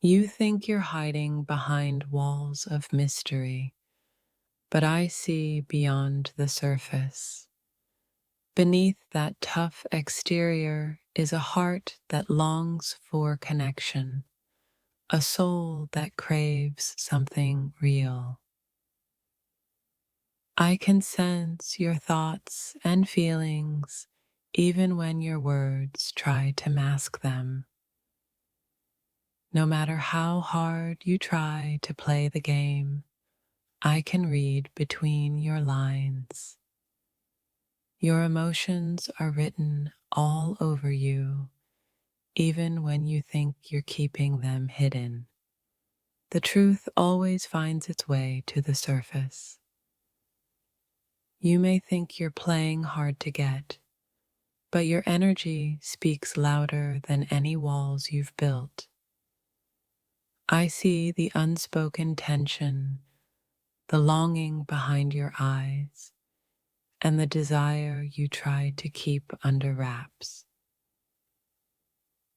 You think you're hiding behind walls of mystery, but I see beyond the surface. Beneath that tough exterior is a heart that longs for connection, a soul that craves something real. I can sense your thoughts and feelings even when your words try to mask them. No matter how hard you try to play the game, I can read between your lines. Your emotions are written all over you, even when you think you're keeping them hidden. The truth always finds its way to the surface. You may think you're playing hard to get, but your energy speaks louder than any walls you've built. I see the unspoken tension, the longing behind your eyes, and the desire you try to keep under wraps.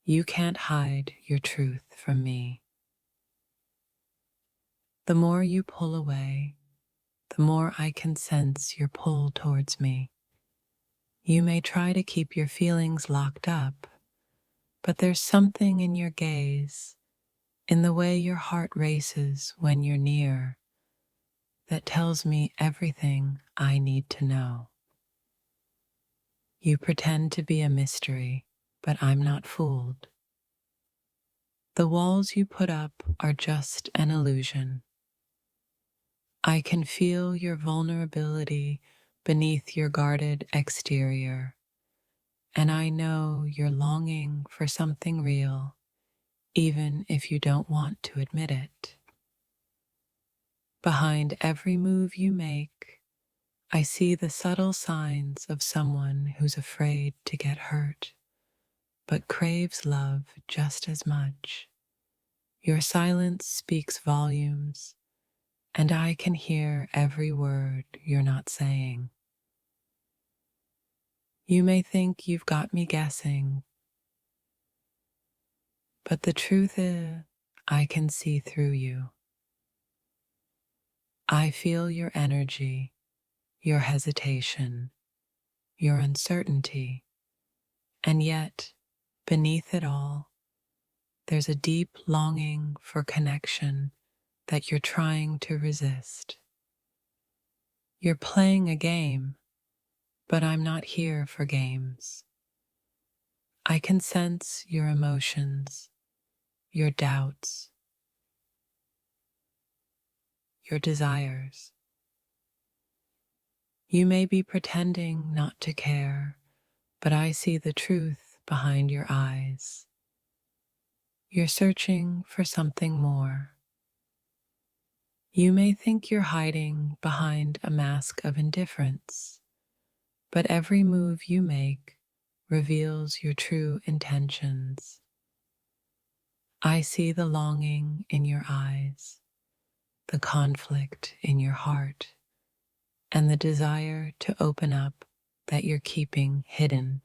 You can't hide your truth from me. The more you pull away, the more I can sense your pull towards me. You may try to keep your feelings locked up, but there's something in your gaze, in the way your heart races when you're near, that tells me everything I need to know. You pretend to be a mystery, but I'm not fooled. The walls you put up are just an illusion. I can feel your vulnerability beneath your guarded exterior, and I know you're longing for something real, even if you don't want to admit it. Behind every move you make, I see the subtle signs of someone who's afraid to get hurt, but craves love just as much. Your silence speaks volumes, and I can hear every word you're not saying. You may think you've got me guessing, but the truth is, I can see through you. I feel your energy, your hesitation, your uncertainty, and yet, beneath it all, there's a deep longing for connection that you're trying to resist. You're playing a game, but I'm not here for games. I can sense your emotions, your doubts, your desires. You may be pretending not to care, but I see the truth behind your eyes. You're searching for something more. You may think you're hiding behind a mask of indifference, but every move you make reveals your true intentions. I see the longing in your eyes, the conflict in your heart, and the desire to open up that you're keeping hidden.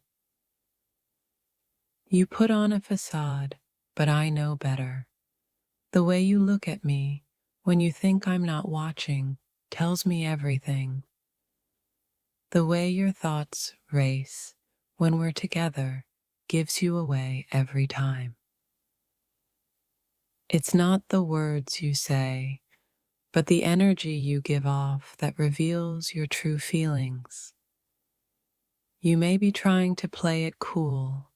You put on a facade, but I know better. The way you look at me when you think I'm not watching tells me everything. The way your thoughts race when we're together gives you away every time. It's not the words you say, but the energy you give off that reveals your true feelings. You may be trying to play it cool,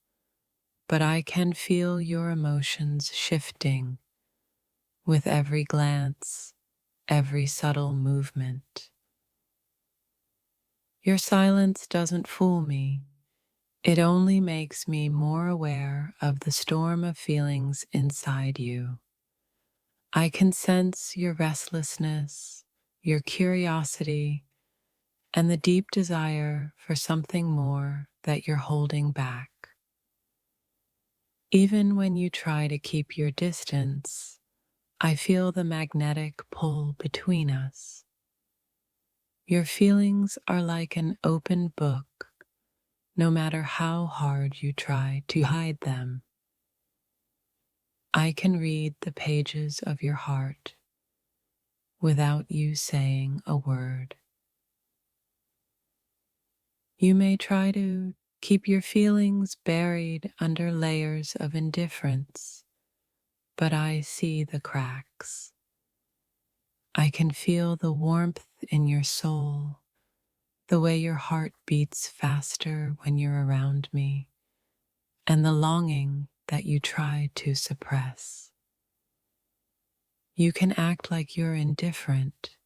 but I can feel your emotions shifting with every glance, every subtle movement. Your silence doesn't fool me. It only makes me more aware of the storm of feelings inside you. I can sense your restlessness, your curiosity, and the deep desire for something more that you're holding back. Even when you try to keep your distance, I feel the magnetic pull between us. Your feelings are like an open book, no matter how hard you try to hide them. I can read the pages of your heart without you saying a word. You may try to keep your feelings buried under layers of indifference, but I see the cracks. I can feel the warmth in your soul, the way your heart beats faster when you're around me, and the longing that you try to suppress. You can act like you're indifferent,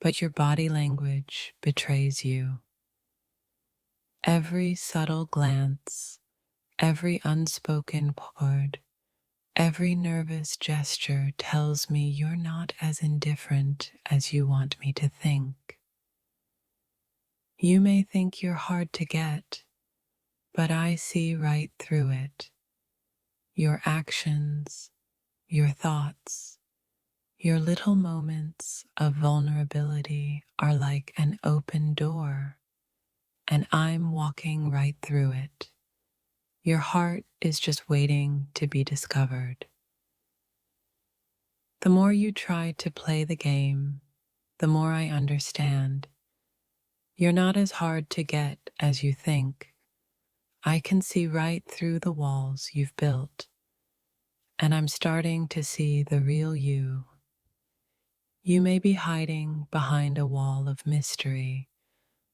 but your body language betrays you. Every subtle glance, every unspoken word, every nervous gesture tells me you're not as indifferent as you want me to think. You may think you're hard to get, but I see right through it. Your actions, your thoughts, your little moments of vulnerability are like an open door, and I'm walking right through it. Your heart is just waiting to be discovered. The more you try to play the game, the more I understand. You're not as hard to get as you think. I can see right through the walls you've built, and I'm starting to see the real you. You may be hiding behind a wall of mystery,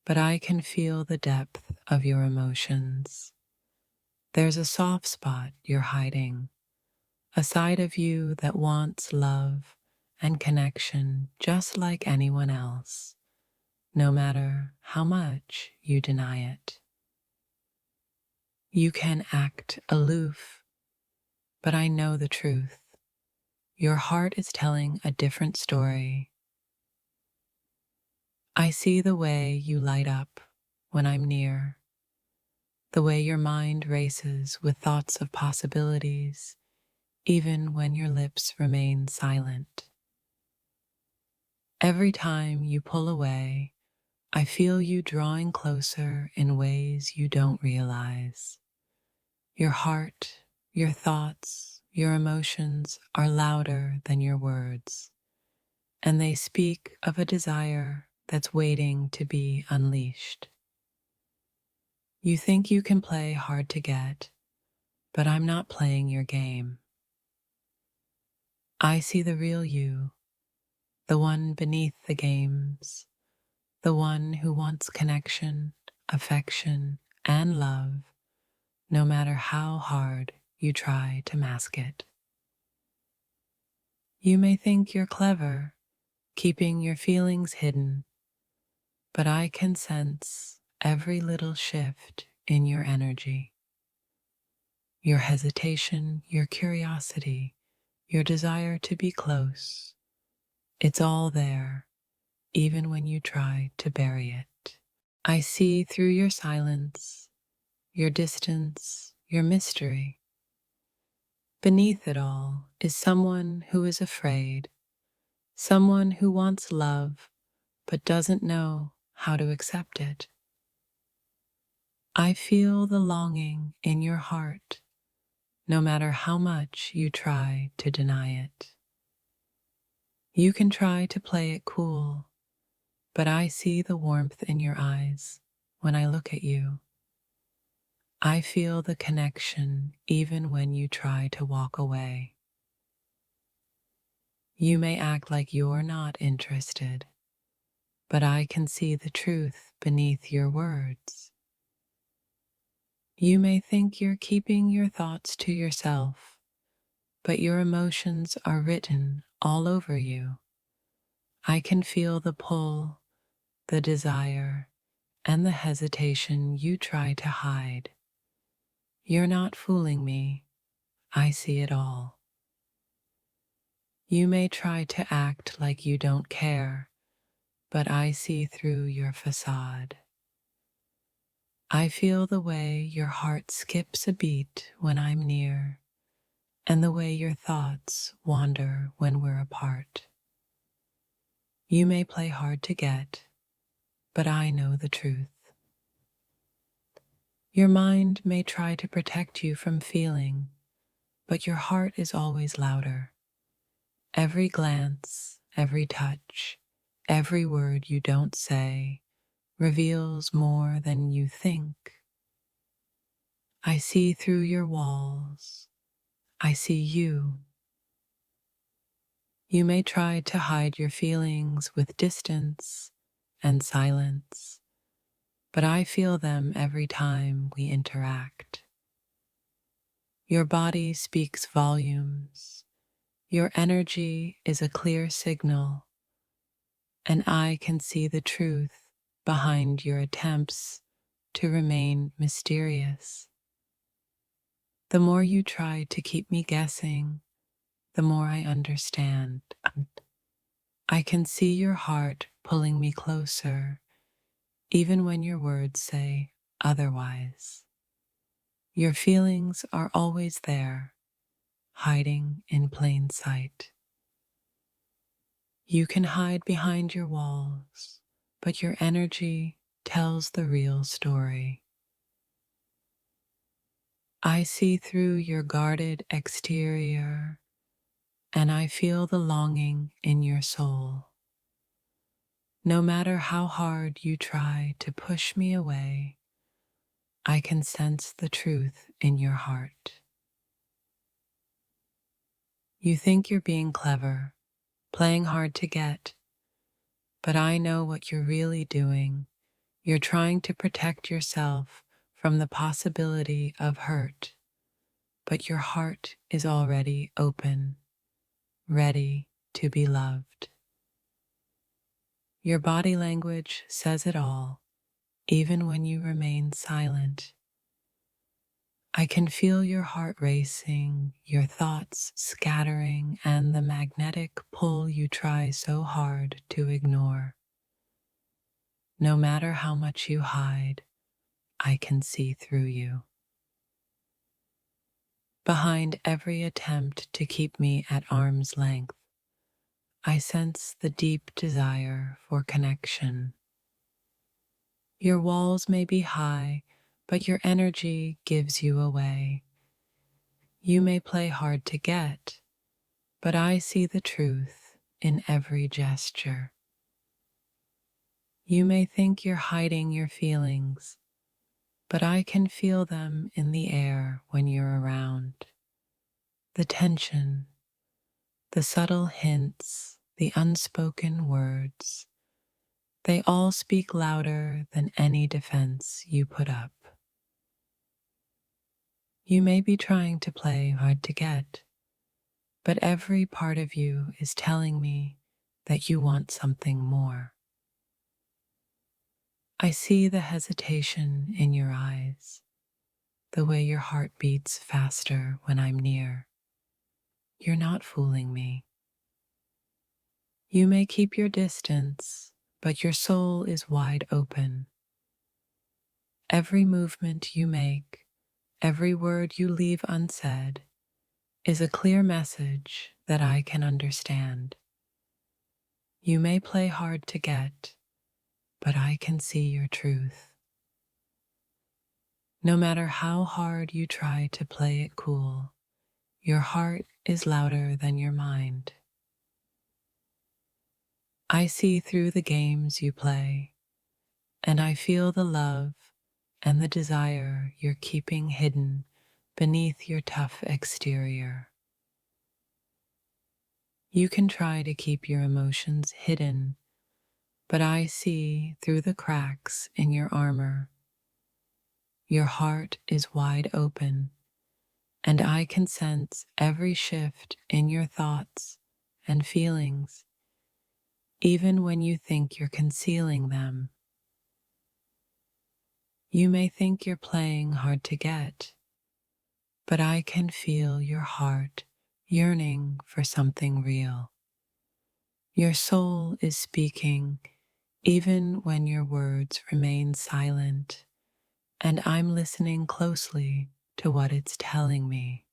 but I can feel the depth of your emotions. There's a soft spot you're hiding, a side of you that wants love and connection just like anyone else, no matter how much you deny it. You can act aloof, but I know the truth. Your heart is telling a different story. I see the way you light up when I'm near, the way your mind races with thoughts of possibilities, even when your lips remain silent. Every time you pull away, I feel you drawing closer in ways you don't realize. Your heart, your thoughts, your emotions are louder than your words, and they speak of a desire that's waiting to be unleashed. You think you can play hard to get, but I'm not playing your game. I see the real you, the one beneath the games, the one who wants connection, affection, and love, no matter how hard you try to mask it. You may think you're clever, keeping your feelings hidden, but I can sense every little shift in your energy. Your hesitation, your curiosity, your desire to be close. It's all there, even when you try to bury it. I see through your silence, your distance, your mystery. Beneath it all is someone who is afraid, someone who wants love but doesn't know how to accept it. I feel the longing in your heart, no matter how much you try to deny it. You can try to play it cool, but I see the warmth in your eyes when I look at you. I feel the connection even when you try to walk away. You may act like you're not interested, but I can see the truth beneath your words. You may think you're keeping your thoughts to yourself, but your emotions are written all over you. I can feel the pull, the desire, and the hesitation you try to hide. You're not fooling me. I see it all. You may try to act like you don't care, but I see through your facade. I feel the way your heart skips a beat when I'm near, and the way your thoughts wander when we're apart. You may play hard to get, but I know the truth. Your mind may try to protect you from feeling, but your heart is always louder. Every glance, every touch, every word you don't say reveals more than you think. I see through your walls. I see you. You may try to hide your feelings with distance and silence, but I feel them every time we interact. Your body speaks volumes. Your energy is a clear signal, and I can see the truth behind your attempts to remain mysterious. The more you try to keep me guessing, the more I understand. I can see your heart pulling me closer, even when your words say otherwise. Your feelings are always there, hiding in plain sight. You can hide behind your walls, but your energy tells the real story. I see through your guarded exterior, and I feel the longing in your soul. No matter how hard you try to push me away, I can sense the truth in your heart. You think you're being clever, playing hard to get, but I know what you're really doing. You're trying to protect yourself from the possibility of hurt, but your heart is already open, ready to be loved. Your body language says it all, even when you remain silent. I can feel your heart racing, your thoughts scattering, and the magnetic pull you try so hard to ignore. No matter how much you hide, I can see through you. Behind every attempt to keep me at arm's length, I sense the deep desire for connection. Your walls may be high, but your energy gives you away. You may play hard to get, but I see the truth in every gesture. You may think you're hiding your feelings, but I can feel them in the air when you're around. The tension, the subtle hints, the unspoken words, they all speak louder than any defense you put up. You may be trying to play hard to get, but every part of you is telling me that you want something more. I see the hesitation in your eyes, the way your heart beats faster when I'm near. You're not fooling me. You may keep your distance, but your soul is wide open. Every movement you make, every word you leave unsaid, is a clear message that I can understand. You may play hard to get, but I can see your truth. No matter how hard you try to play it cool, your heart is louder than your mind. I see through the games you play, and I feel the love and the desire you're keeping hidden beneath your tough exterior. You can try to keep your emotions hidden, but I see through the cracks in your armor. Your heart is wide open, and I can sense every shift in your thoughts and feelings, even when you think you're concealing them. You may think you're playing hard to get, but I can feel your heart yearning for something real. Your soul is speaking even when your words remain silent, and I'm listening closely to what it's telling me.